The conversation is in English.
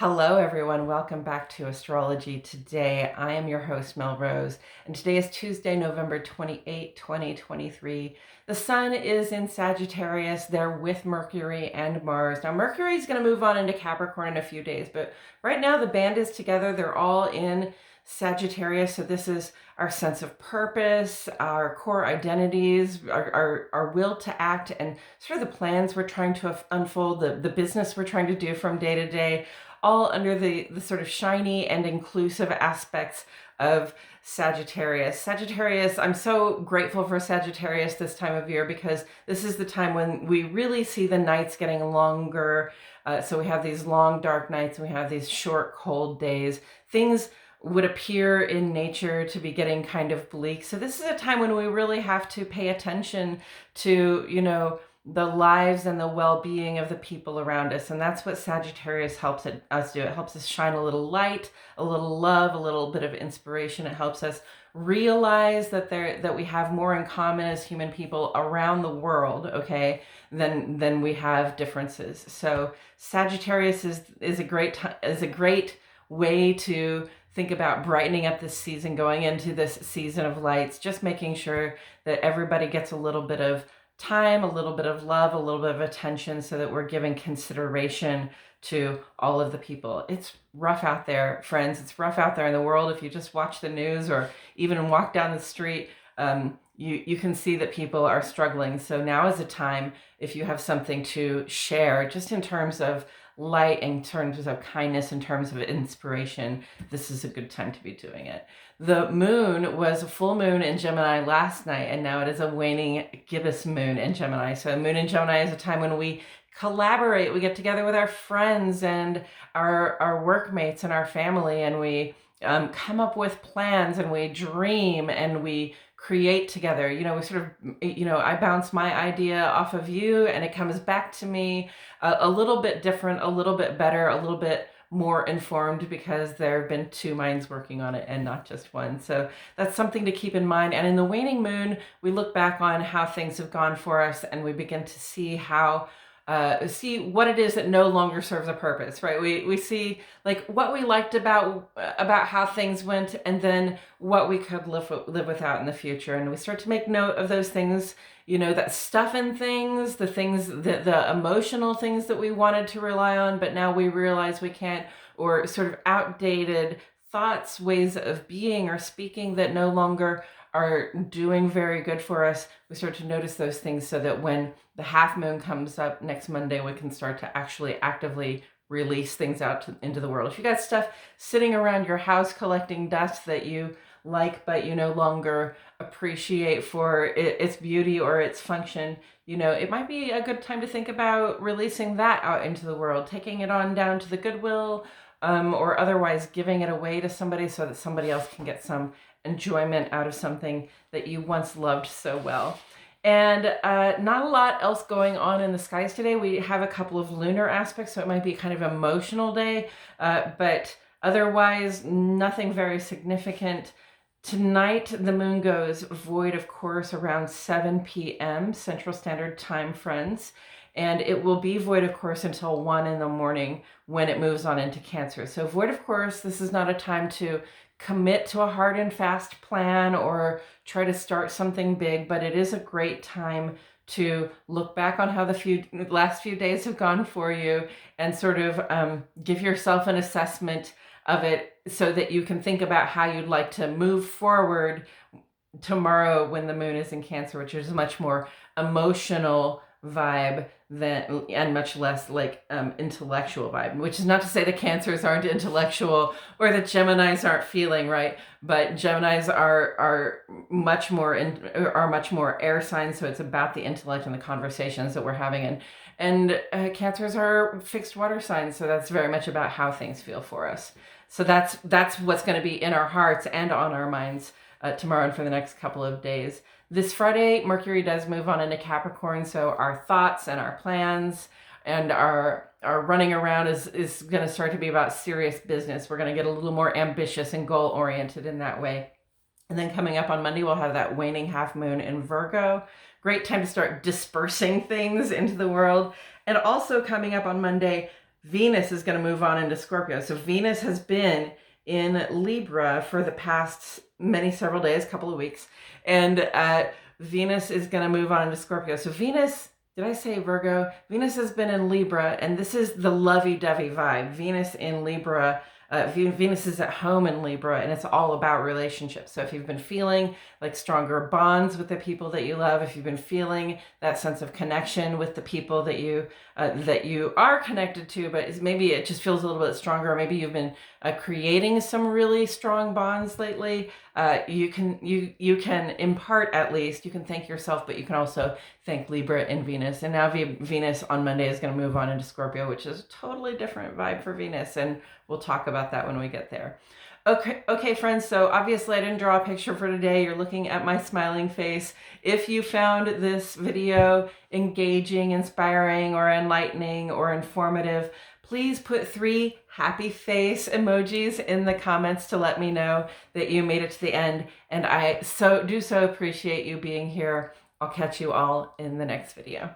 Hello, everyone. Welcome back to Astrology Today. I am your host, Mel Rose, and today is Tuesday, November 28, 2023. The sun is in Sagittarius. They're with Mercury and Mars. Now, Mercury is going to move on into Capricorn in a few days, but right now the band is together. They're all in Sagittarius, so this is our sense of purpose, our core identities, our will to act, and sort of the plans we're trying to unfold, the business we're trying to do from day to day, all under the sort of shiny and inclusive aspects of Sagittarius. Sagittarius, I'm so grateful for Sagittarius this time of year because this is the time when we really see the nights getting longer. So we have these long, dark nights, and we have these short, cold days. Things would appear in nature to be getting kind of bleak. So this is a time when we really have to pay attention to, the lives and the well-being of the people around us. And that's what Sagittarius helps us do. It helps us shine a little light, a little love, a little bit of inspiration. It helps us realize that we have more in common as human people around the world, okay, than we have differences. So Sagittarius is a great way to think about brightening up this season, going into this season of lights, just making sure that everybody gets a little bit of time, a little bit of love, a little bit of attention, so that we're giving consideration to all of the people. It's rough out there, friends. It's rough out there in the world. If you just watch the news or even walk down the street, you can see that people are struggling. So now is a time, if you have something to share, just in terms of light, in terms of kindness, in terms of inspiration, this is a good time to be doing it. The moon was a full moon in Gemini last night, and now it is a waning gibbous moon in Gemini. So a moon in Gemini is a time when we collaborate. We get together with our friends and our workmates and our family, and we come up with plans, and we dream, and we create together. We sort of, I bounce my idea off of you, and it comes back to me a little bit different, a little bit better, a little bit more informed, because there have been two minds working on it and not just one. So that's something to keep in mind. And in the waning moon, we look back on how things have gone for us, and we begin to see what it is that no longer serves a purpose, right? We see like what we liked about how things went, and then what we could live without in the future. And we start to make note of those things, that stuff in things, the emotional things that we wanted to rely on, but now we realize we can't, or sort of outdated thoughts, ways of being or speaking that no longer are doing very good for us. We start to notice those things, so that when the half moon comes up next Monday, we can start to actually actively release things out into the world. If you got stuff sitting around your house collecting dust that you like, but you no longer appreciate for its beauty or its function, it might be a good time to think about releasing that out into the world, taking it on down to the Goodwill, or otherwise giving it away to somebody, so that somebody else can get some enjoyment out of something that you once loved so well. And not a lot else going on in the skies today. We have a couple of lunar aspects, so it might be kind of an emotional day, but otherwise nothing very significant. Tonight, the moon goes void, of course, around 7 p.m. Central Standard Time, friends. And it will be void, of course, until 1 in the morning, when it moves on into Cancer. So void, of course, this is not a time to commit to a hard and fast plan or try to start something big, but it is a great time to look back on how the last few days have gone for you, and sort of give yourself an assessment of it, so that you can think about how you'd like to move forward tomorrow when the moon is in Cancer, which is a much more emotional vibe and much less like intellectual vibe, which is not to say the Cancers aren't intellectual or that Geminis aren't feeling, right? But Geminis are much more air signs, so it's about the intellect and the conversations that we're having, and Cancers are fixed water signs, so that's very much about how things feel for us. So that's what's going to be in our hearts and on our minds tomorrow and for the next couple of days. This Friday, Mercury does move on into Capricorn, so our thoughts and our plans and our running around is going to start to be about serious business. We're going to get a little more ambitious and goal-oriented in that way. And then coming up on Monday, we'll have that waning half moon in Virgo. Great time to start dispersing things into the world. And also coming up on Monday, Venus is going to move on into Scorpio. So Venus has been in Libra for the past several days, couple of weeks. And Venus is going to move on into Scorpio. So Venus, did I say Virgo? Venus has been in Libra, and this is the lovey-dovey vibe. Venus in Libra. Venus is at home in Libra, and it's all about relationships. So if you've been feeling like stronger bonds with the people that you love, if you've been feeling that sense of connection with the people that you are connected to, but maybe it just feels a little bit stronger. Maybe you've been creating some really strong bonds lately. You can in part, at least, you can thank yourself, but you can also thank Libra and Venus. And now Venus on Monday is going to move on into Scorpio, which is a totally different vibe for Venus, and we'll talk about that when we get there. Okay, friends, so obviously I didn't draw a picture for today. You're looking at my smiling face. If you found this video engaging, inspiring, or enlightening, or informative, please put 3 happy face emojis in the comments to let me know that you made it to the end. And I so appreciate you being here. I'll catch you all in the next video.